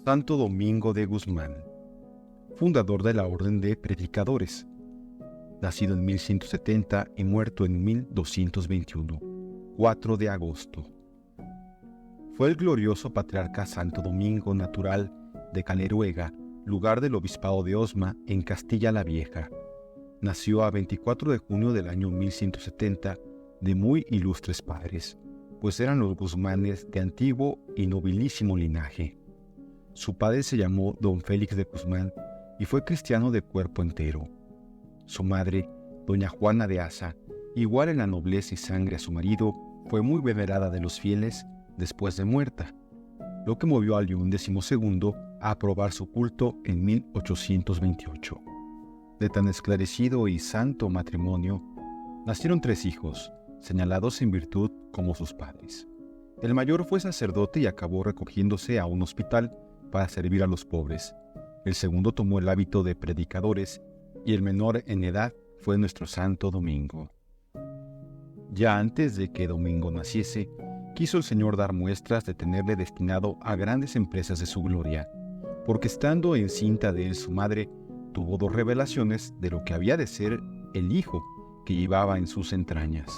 Santo Domingo de Guzmán, fundador de la Orden de Predicadores, nacido en 1170 y muerto en 1221, 4 de agosto. Fue el glorioso patriarca Santo Domingo, natural de Caleruega, lugar del obispado de Osma, en Castilla la Vieja. Nació a 24 de junio del año 1170 de muy ilustres padres, pues eran los Guzmanes de antiguo y nobilísimo linaje. Su padre se llamó Don Félix de Guzmán y fue cristiano de cuerpo entero. Su madre, Doña Juana de Asa, igual en la nobleza y sangre a su marido, fue muy venerada de los fieles después de muerta, lo que movió a León XII a aprobar su culto en 1828. De tan esclarecido y santo matrimonio, nacieron 3 hijos, señalados en virtud como sus padres. El mayor fue sacerdote y acabó recogiéndose a un hospital para servir a los pobres. El segundo tomó el hábito de predicadores y el menor en edad fue nuestro Santo Domingo. Ya antes de que Domingo naciese, quiso el Señor dar muestras de tenerle destinado a grandes empresas de su gloria, porque estando encinta de él su madre, tuvo 2 revelaciones de lo que había de ser el hijo que llevaba en sus entrañas.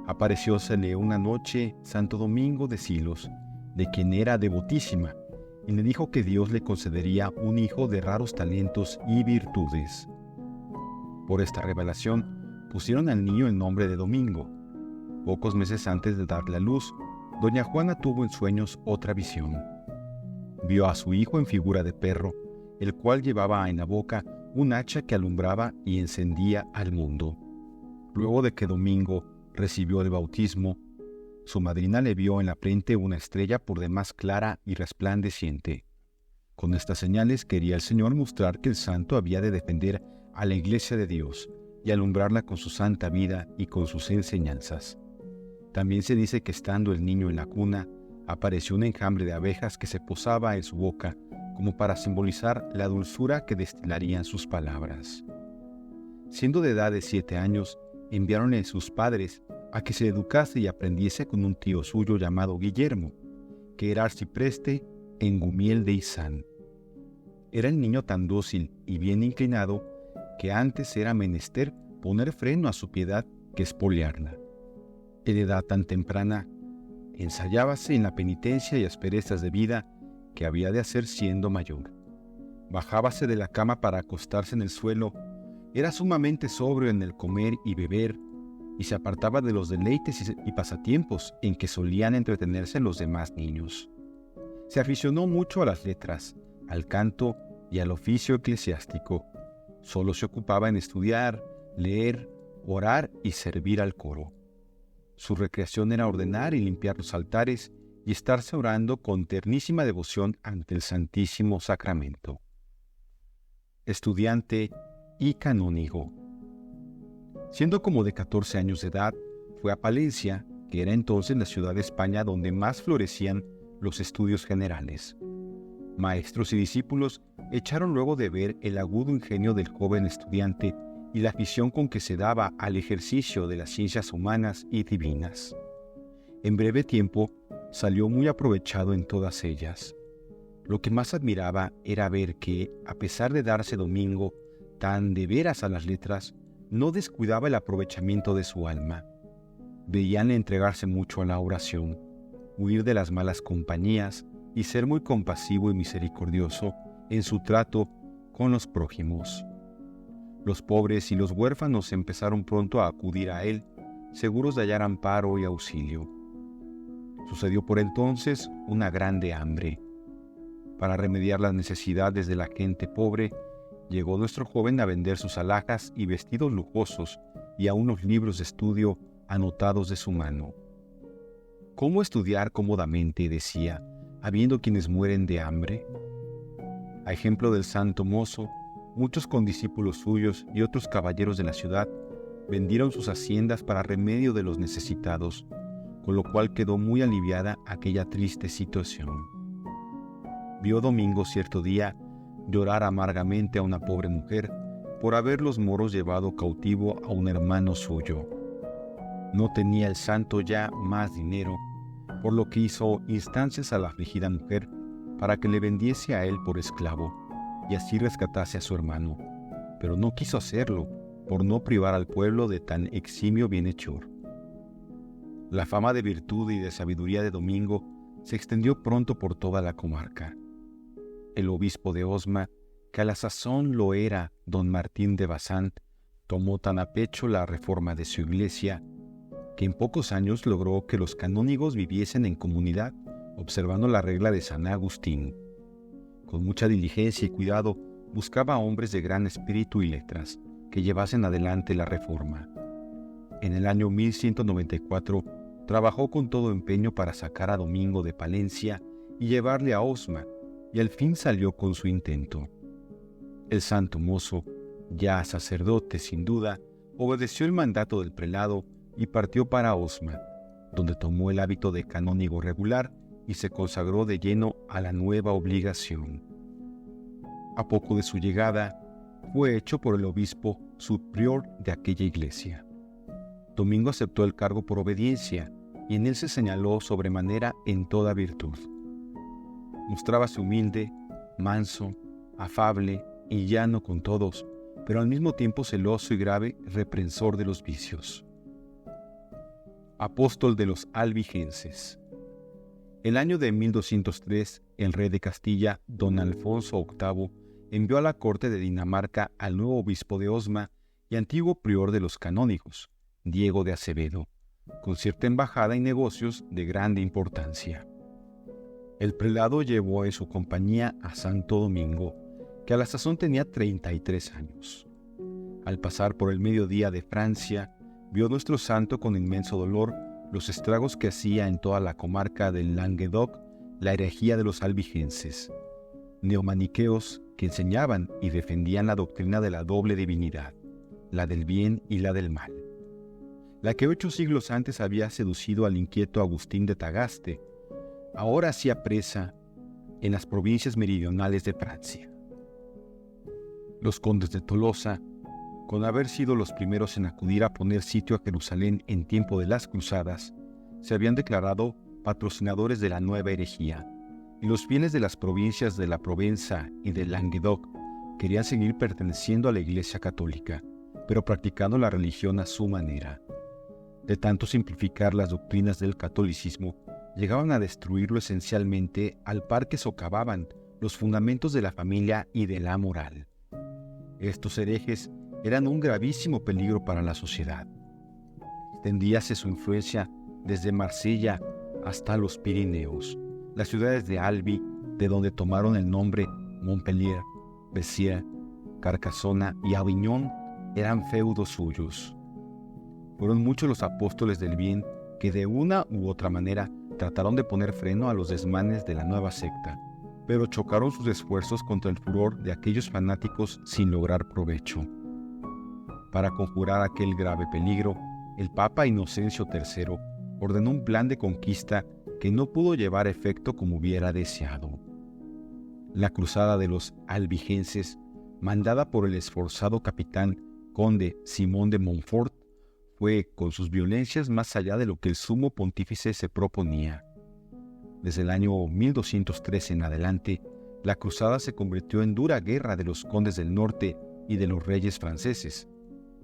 Apareciósele una noche Santo Domingo de Silos, de quien era devotísima, y le dijo que Dios le concedería un hijo de raros talentos y virtudes. Por esta revelación pusieron al niño el nombre de Domingo. Pocos meses antes de darle a luz, doña Juana tuvo en sueños otra visión. Vio a su hijo en figura de perro, el cual llevaba en la boca un hacha que alumbraba y encendía al mundo. Luego de que Domingo recibió el bautismo, su madrina le vio en la frente una estrella por demás clara y resplandeciente. Con estas señales quería el Señor mostrar que el santo había de defender a la Iglesia de Dios y alumbrarla con su santa vida y con sus enseñanzas. También se dice que estando el niño en la cuna, apareció un enjambre de abejas que se posaba en su boca como para simbolizar la dulzura que destilarían sus palabras. Siendo de edad de 7 años, enviaronle sus padres a que se educase y aprendiese con un tío suyo llamado Guillermo, que era arcipreste en Gumiel de Izán. Era el niño tan dócil y bien inclinado que antes era menester poner freno a su piedad que expoliarla. En edad tan temprana, ensayábase en la penitencia y asperezas de vida que había de hacer siendo mayor. Bajábase de la cama para acostarse en el suelo, era sumamente sobrio en el comer y beber, y se apartaba de los deleites y pasatiempos en que solían entretenerse los demás niños. Se aficionó mucho a las letras, al canto y al oficio eclesiástico. Solo se ocupaba en estudiar, leer, orar y servir al coro. Su recreación era ordenar y limpiar los altares y estarse orando con ternísima devoción ante el Santísimo Sacramento. Estudiante y canónigo. Siendo como de 14 años de edad, fue a Palencia, que era entonces la ciudad de España donde más florecían los estudios generales. Maestros y discípulos echaron luego de ver el agudo ingenio del joven estudiante y la afición con que se daba al ejercicio de las ciencias humanas y divinas. En breve tiempo salió muy aprovechado en todas ellas. Lo que más admiraba era ver que, a pesar de darse Domingo tan de veras a las letras, no descuidaba el aprovechamiento de su alma. Veíanle entregarse mucho a la oración, huir de las malas compañías y ser muy compasivo y misericordioso en su trato con los prójimos. Los pobres y los huérfanos empezaron pronto a acudir a él, seguros de hallar amparo y auxilio. Sucedió por entonces una grande hambre. Para remediar las necesidades de la gente pobre, llegó nuestro joven a vender sus alhajas y vestidos lujosos y a unos libros de estudio anotados de su mano. ¿Cómo estudiar cómodamente?, decía, habiendo quienes mueren de hambre. A ejemplo del santo mozo, muchos condiscípulos suyos y otros caballeros de la ciudad vendieron sus haciendas para remedio de los necesitados, con lo cual quedó muy aliviada aquella triste situación. Vio Domingo cierto día llorar amargamente a una pobre mujer por haber los moros llevado cautivo a un hermano suyo. No tenía el santo ya más dinero, por lo que hizo instancias a la afligida mujer para que le vendiese a él por esclavo y así rescatase a su hermano, pero no quiso hacerlo por no privar al pueblo de tan eximio bienhechor. La fama de virtud y de sabiduría de Domingo se extendió pronto por toda la comarca. El obispo de Osma, que a la sazón lo era don Martín de Bazán, tomó tan a pecho la reforma de su iglesia que en pocos años logró que los canónigos viviesen en comunidad, observando la regla de San Agustín. Con mucha diligencia y cuidado buscaba hombres de gran espíritu y letras que llevasen adelante la reforma. En el año 1194 trabajó con todo empeño para sacar a Domingo de Palencia y llevarle a Osma, y al fin salió con su intento. El santo mozo, ya sacerdote sin duda, obedeció el mandato del prelado y partió para Osma, donde tomó el hábito de canónigo regular y se consagró de lleno a la nueva obligación. A poco de su llegada, fue hecho por el obispo superior de aquella iglesia. Domingo aceptó el cargo por obediencia y en él se señaló sobremanera en toda virtud. Mostrábase humilde, manso, afable y llano con todos, pero al mismo tiempo celoso y grave reprensor de los vicios. Apóstol de los albigenses. El año de 1203, el rey de Castilla, don Alfonso VIII, envió a la corte de Dinamarca al nuevo obispo de Osma y antiguo prior de los canónigos, Diego de Acevedo, con cierta embajada y negocios de grande importancia. El prelado llevó en su compañía a Santo Domingo, que a la sazón tenía 33 años. Al pasar por el mediodía de Francia, vio nuestro santo con inmenso dolor los estragos que hacía en toda la comarca del Languedoc la herejía de los albigenses, neomaniqueos que enseñaban y defendían la doctrina de la doble divinidad, la del bien y la del mal, la que 8 siglos antes había seducido al inquieto Agustín de Tagaste, ahora hacía presa en las provincias meridionales de Francia. Los condes de Tolosa, con haber sido los primeros en acudir a poner sitio a Jerusalén en tiempo de las cruzadas, se habían declarado patrocinadores de la nueva herejía, y los fieles de las provincias de la Provenza y del Languedoc querían seguir perteneciendo a la Iglesia católica, pero practicando la religión a su manera. De tanto simplificar las doctrinas del catolicismo, llegaban a destruirlo esencialmente al par que socavaban los fundamentos de la familia y de la moral. Estos herejes eran un gravísimo peligro para la sociedad. Extendíase su influencia desde Marsella hasta los Pirineos, las ciudades de Albi, de donde tomaron el nombre Montpellier, Béziers, Carcassona y Aviñón, eran feudos suyos. Fueron muchos los apóstoles del bien que de una u otra manera trataron de poner freno a los desmanes de la nueva secta, pero chocaron sus esfuerzos contra el furor de aquellos fanáticos sin lograr provecho. Para conjurar aquel grave peligro, el Papa Inocencio III ordenó un plan de conquista que no pudo llevar efecto como hubiera deseado. La cruzada de los albigenses, mandada por el esforzado capitán conde Simón de Montfort, fue con sus violencias más allá de lo que el sumo pontífice se proponía. Desde el año 1213 en adelante, la cruzada se convirtió en dura guerra de los condes del norte y de los reyes franceses,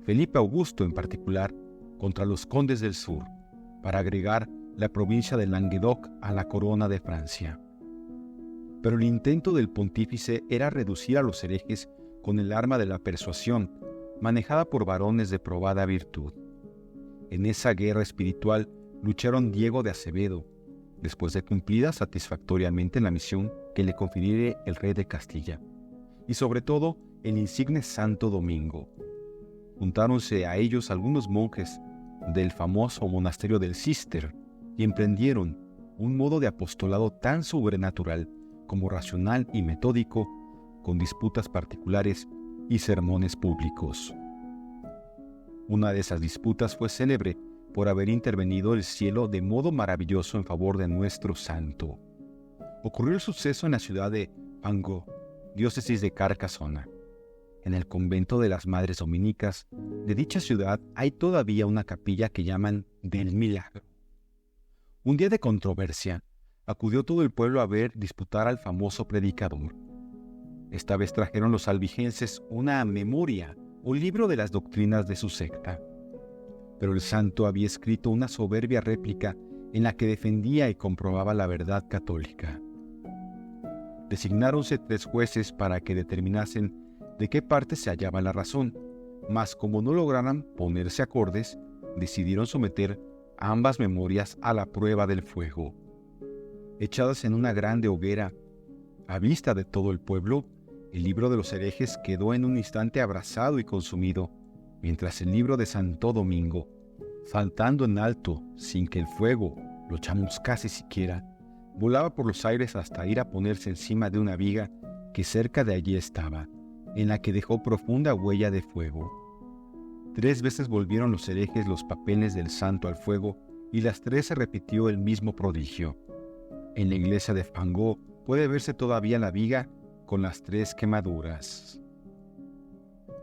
Felipe Augusto en particular, contra los condes del sur, para agregar la provincia de Languedoc a la corona de Francia. Pero el intento del pontífice era reducir a los herejes con el arma de la persuasión, manejada por varones de probada virtud. En esa guerra espiritual lucharon Diego de Acevedo, después de cumplida satisfactoriamente la misión que le confiriere el rey de Castilla, y sobre todo el insigne Santo Domingo. Juntáronse a ellos algunos monjes del famoso monasterio del Císter y emprendieron un modo de apostolado tan sobrenatural como racional y metódico, con disputas particulares y sermones públicos. Una de esas disputas fue célebre por haber intervenido el cielo de modo maravilloso en favor de nuestro santo. Ocurrió el suceso en la ciudad de Pango, diócesis de Carcassona. En el convento de las Madres Dominicas de dicha ciudad hay todavía una capilla que llaman del Milagro. Un día de controversia, acudió todo el pueblo a ver disputar al famoso predicador. Esta vez trajeron los albigenses una memoria, un libro de las doctrinas de su secta. Pero el santo había escrito una soberbia réplica en la que defendía y comprobaba la verdad católica. Designáronse 3 jueces para que determinasen de qué parte se hallaba la razón, mas como no lograran ponerse acordes, decidieron someter ambas memorias a la prueba del fuego. Echadas en una grande hoguera, a vista de todo el pueblo, el libro de los herejes quedó en un instante abrasado y consumido, mientras el libro de Santo Domingo, saltando en alto sin que el fuego lo chamuscase siquiera, volaba por los aires hasta ir a ponerse encima de una viga que cerca de allí estaba, en la que dejó profunda huella de fuego. 3 veces volvieron los herejes los papeles del santo al fuego y las 3 se repitió el mismo prodigio. En la iglesia de Fangó puede verse todavía la viga con las 3 quemaduras.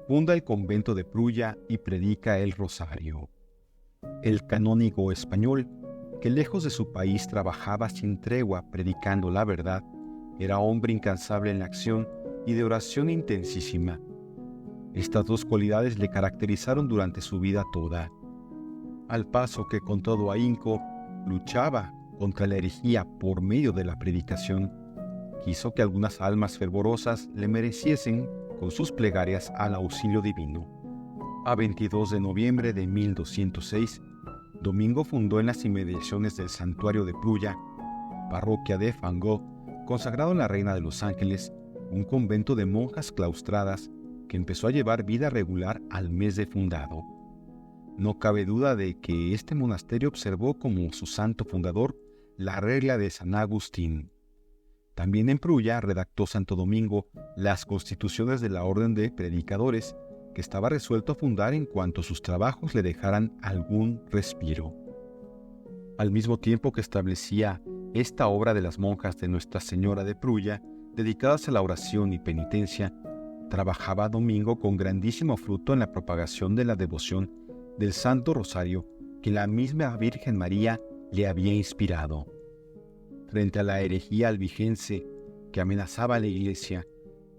Funda el convento de Prulla y predica el rosario. El canónigo español, que lejos de su país trabajaba sin tregua predicando la verdad, era hombre incansable en la acción y de oración intensísima. Estas 2 cualidades le caracterizaron durante su vida toda. Al paso que con todo ahínco luchaba contra la herejía por medio de la predicación, quiso que algunas almas fervorosas le mereciesen con sus plegarias al auxilio divino. A 22 de noviembre de 1206, Domingo fundó en las inmediaciones del santuario de Prulla, parroquia de Fangó, consagrado en la Reina de los Ángeles, un convento de monjas claustradas que empezó a llevar vida regular al mes de fundado. No cabe duda de que este monasterio observó como su santo fundador la regla de San Agustín. También en Prulla redactó Santo Domingo las constituciones de la Orden de Predicadores, que estaba resuelto a fundar en cuanto sus trabajos le dejaran algún respiro. Al mismo tiempo que establecía esta obra de las monjas de Nuestra Señora de Prulla, dedicadas a la oración y penitencia, trabajaba Domingo con grandísimo fruto en la propagación de la devoción del Santo Rosario que la misma Virgen María le había inspirado. Frente a la herejía albigense que amenazaba a la Iglesia,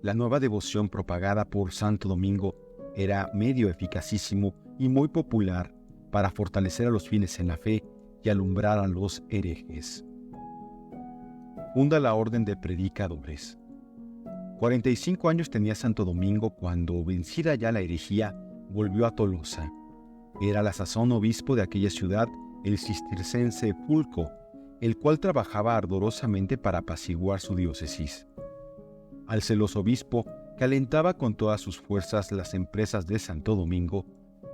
la nueva devoción propagada por Santo Domingo era medio eficacísimo y muy popular para fortalecer a los fieles en la fe y alumbrar a los herejes. Funda la Orden de Predicadores. 45 años tenía Santo Domingo cuando, vencida ya la herejía, volvió a Tolosa. Era a la sazón obispo de aquella ciudad el cistercense Fulco, el cual trabajaba ardorosamente para apaciguar su diócesis. Al celoso obispo, que alentaba con todas sus fuerzas las empresas de Santo Domingo,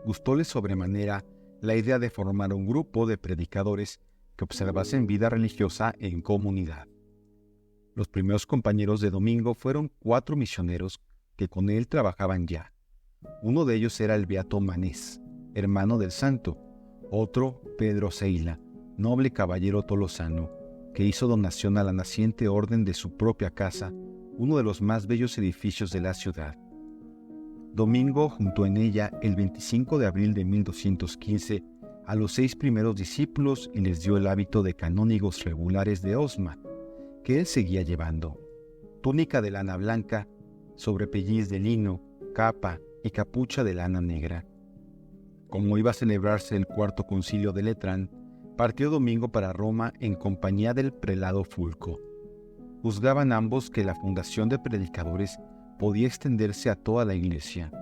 gustóle sobremanera la idea de formar un grupo de predicadores que observasen vida religiosa en comunidad. Los primeros compañeros de Domingo fueron 4 misioneros que con él trabajaban ya. Uno de ellos era el beato Manés, hermano del santo; otro, Pedro Seila, noble caballero tolosano, que hizo donación a la naciente orden de su propia casa, uno de los más bellos edificios de la ciudad. Domingo juntó en ella el 25 de abril de 1215 a los 6 primeros discípulos y les dio el hábito de canónigos regulares de Osma, que él seguía llevando: túnica de lana blanca, sobrepelliz de lino, capa y capucha de lana negra. Como iba a celebrarse el 4º concilio de Letrán, partió Domingo para Roma en compañía del prelado Fulco. Juzgaban ambos que la fundación de predicadores podía extenderse a toda la Iglesia.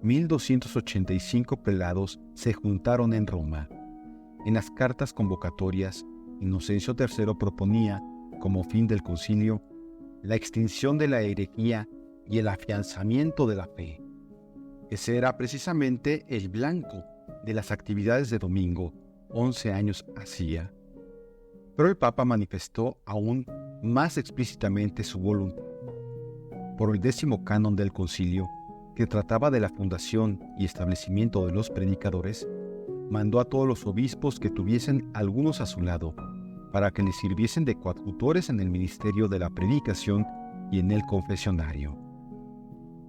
1285 prelados se juntaron en Roma. En las cartas convocatorias, Inocencio III proponía, como fin del concilio, la extinción de la herejía y el afianzamiento de la fe. Ese era precisamente el blanco de las actividades de Domingo, 11 años hacía. Pero el Papa manifestó aún más explícitamente su voluntad. Por el 10º canon del concilio, que trataba de la fundación y establecimiento de los predicadores, mandó a todos los obispos que tuviesen algunos a su lado, para que les sirviesen de coadjutores en el ministerio de la predicación y en el confesionario.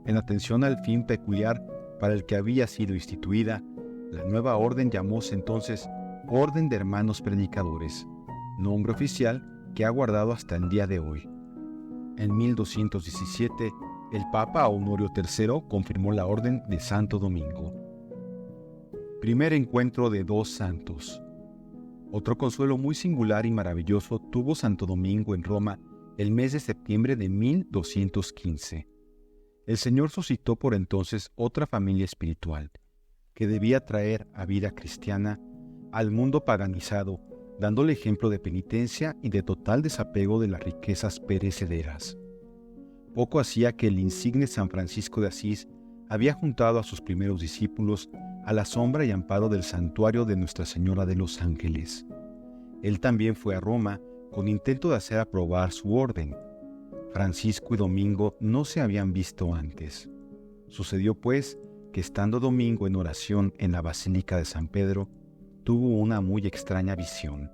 En atención al fin peculiar para el que había sido instituida, la nueva orden llamóse entonces Orden de Hermanos Predicadores, nombre oficial que ha guardado hasta el día de hoy. En 1217, el Papa Honorio III confirmó la Orden de Santo Domingo. Primer encuentro de dos santos. Otro consuelo muy singular y maravilloso tuvo Santo Domingo en Roma el mes de septiembre de 1215. El Señor suscitó por entonces otra familia espiritual, que debía traer a vida cristiana al mundo paganizado, dándole ejemplo de penitencia y de total desapego de las riquezas perecederas. Poco hacía que el insigne San Francisco de Asís había juntado a sus primeros discípulos a la sombra y amparo del santuario de Nuestra Señora de los Ángeles. Él también fue a Roma con intento de hacer aprobar su orden. Francisco y Domingo no se habían visto antes. Sucedió pues que estando Domingo en oración en la Basílica de San Pedro, tuvo una muy extraña visión.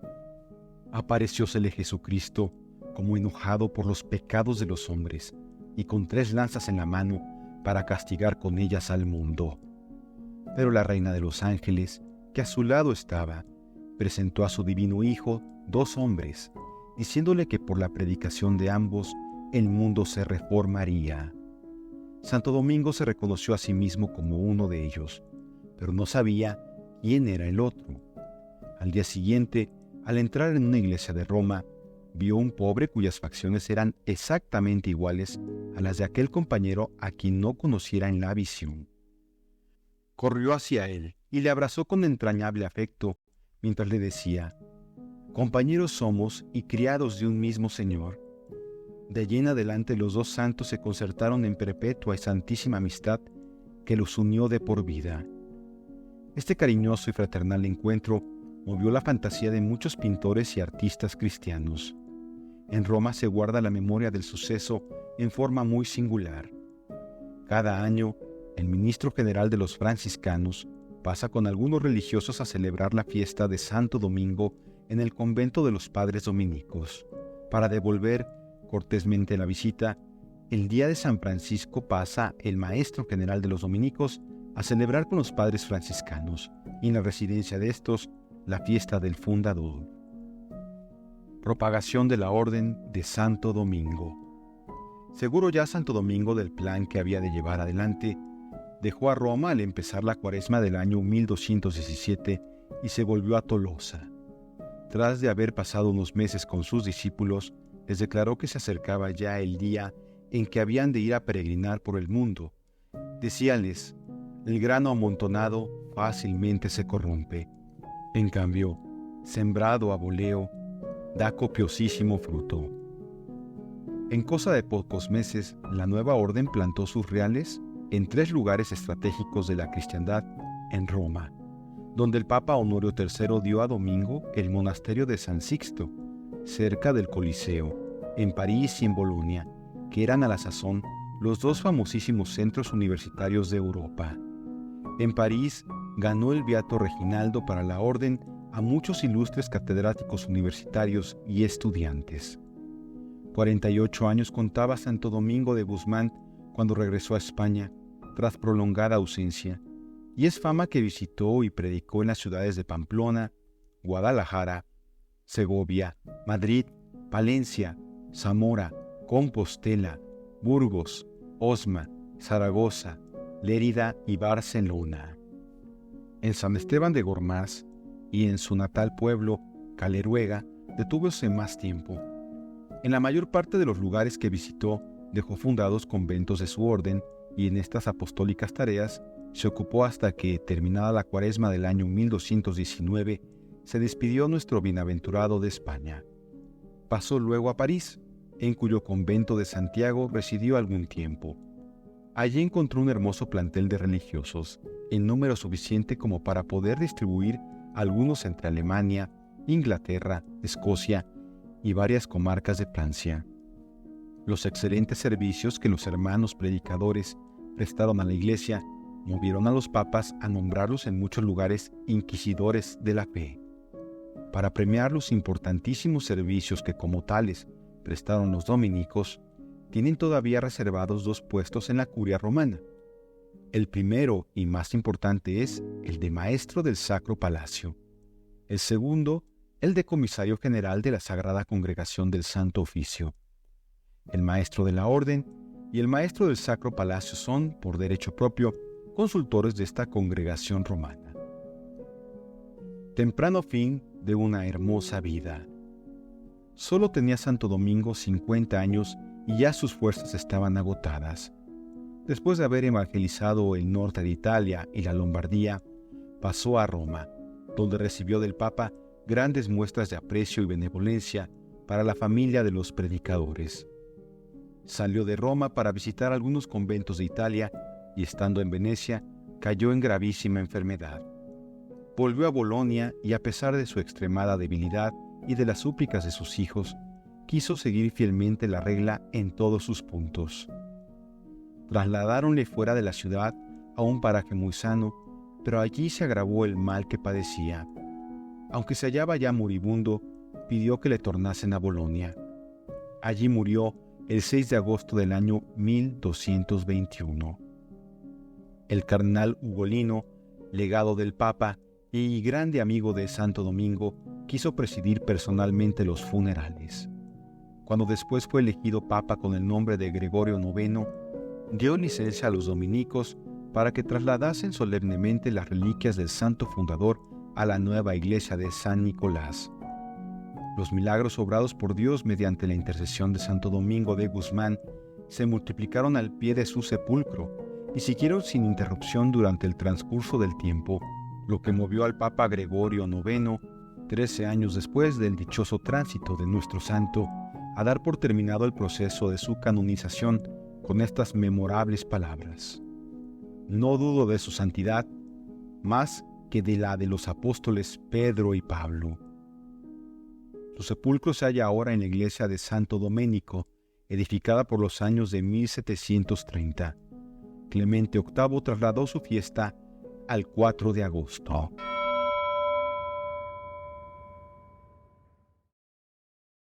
Apareciósele Jesucristo como enojado por los pecados de los hombres y con 3 lanzas en la mano para castigar con ellas al mundo. Pero la reina de los ángeles, que a su lado estaba, presentó a su divino Hijo 2 hombres, diciéndole que por la predicación de ambos el mundo se reformaría. Santo Domingo se reconoció a sí mismo como uno de ellos, pero no sabía quién era el otro. Al día siguiente, al entrar en una iglesia de Roma, vio un pobre cuyas facciones eran exactamente iguales a las de aquel compañero a quien no conociera en la visión. Corrió hacia él y le abrazó con entrañable afecto, mientras le decía: «Compañeros somos y criados de un mismo Señor». De allí en adelante los 2 santos se concertaron en perpetua y santísima amistad que los unió de por vida. Este cariñoso y fraternal encuentro movió la fantasía de muchos pintores y artistas cristianos. En Roma se guarda la memoria del suceso en forma muy singular. Cada año, el ministro general de los franciscanos pasa con algunos religiosos a celebrar la fiesta de Santo Domingo en el convento de los padres dominicos. Para devolver cortésmente la visita, el día de San Francisco pasa el maestro general de los dominicos a celebrar con los padres franciscanos, y en la residencia de estos, la fiesta del fundador. Propagación de la Orden de Santo Domingo. Seguro ya Santo Domingo del plan que había de llevar adelante, dejó a Roma al empezar la Cuaresma del año 1217 y se volvió a Tolosa. Tras de haber pasado unos meses con sus discípulos, les declaró que se acercaba ya el día en que habían de ir a peregrinar por el mundo. Decíales: «El grano amontonado fácilmente se corrompe. En cambio, sembrado a voleo, da copiosísimo fruto». En cosa de pocos meses, la nueva orden plantó sus reales en 3 lugares estratégicos de la cristiandad en Roma, donde el Papa Honorio III dio a Domingo el monasterio de San Sixto, cerca del Coliseo, en París y en Bolonia, que eran a la sazón los 2 famosísimos centros universitarios de Europa. En París ganó el Beato Reginaldo para la orden a muchos ilustres catedráticos universitarios y estudiantes. 48 años contaba Santo Domingo de Guzmán cuando regresó a España, tras prolongada ausencia, y es fama que visitó y predicó en las ciudades de Pamplona, Guadalajara, Segovia, Madrid, Palencia, Zamora, Compostela, Burgos, Osma, Zaragoza, Lérida y Barcelona. En San Esteban de Gormaz y en su natal pueblo, Caleruega, detúvose más tiempo. En la mayor parte de los lugares que visitó, dejó fundados conventos de su orden y en estas apostólicas tareas se ocupó hasta que, terminada la Cuaresma del año 1219, se despidió nuestro bienaventurado de España. Pasó luego a París, en cuyo convento de Santiago residió algún tiempo. Allí encontró un hermoso plantel de religiosos, en número suficiente como para poder distribuir algunos entre Alemania, Inglaterra, Escocia y varias comarcas de Francia. Los excelentes servicios que los hermanos predicadores prestaron a la Iglesia movieron a los papas a nombrarlos en muchos lugares inquisidores de la fe. Para premiar los importantísimos servicios que como tales prestaron los dominicos, tienen todavía reservados 2 puestos en la curia romana. El primero y más importante es el de maestro del Sacro Palacio. El segundo, el decomisario general de la Sagrada Congregación del Santo Oficio. El maestro de la orden y el maestro del Sacro Palacio son, por derecho propio, consultores de esta congregación romana. Temprano fin de una hermosa vida. Solo tenía Santo Domingo 50 años y ya sus fuerzas estaban agotadas. Después de haber evangelizado el norte de Italia y la Lombardía, pasó a Roma, donde recibió del Papa grandes muestras de aprecio y benevolencia para la familia de los predicadores. Salió de Roma para visitar algunos conventos de Italia y, estando en Venecia, cayó en gravísima enfermedad. Volvió a Bolonia y, a pesar de su extremada debilidad y de las súplicas de sus hijos, quiso seguir fielmente la regla en todos sus puntos. Trasladáronle fuera de la ciudad a un paraje muy sano, pero allí se agravó el mal que padecía. Aunque se hallaba ya moribundo, pidió que le tornasen a Bolonia. Allí murió el 6 de agosto del año 1221. El cardenal Ugolino, legado del Papa y grande amigo de Santo Domingo, quiso presidir personalmente los funerales. Cuando después fue elegido Papa con el nombre de Gregorio IX, dio licencia a los dominicos para que trasladasen solemnemente las reliquias del santo fundador a la nueva iglesia de San Nicolás. Los milagros obrados por Dios mediante la intercesión de Santo Domingo de Guzmán se multiplicaron al pie de su sepulcro y siguieron sin interrupción durante el transcurso del tiempo, lo que movió al Papa Gregorio IX, 13 años después del dichoso tránsito de nuestro santo, a dar por terminado el proceso de su canonización con estas memorables palabras: «No dudo de su santidad, más que de la de los apóstoles Pedro y Pablo». Su sepulcro se halla ahora en la iglesia de Santo Doménico, edificada por los años de 1730. Clemente VIII trasladó su fiesta al 4 de agosto.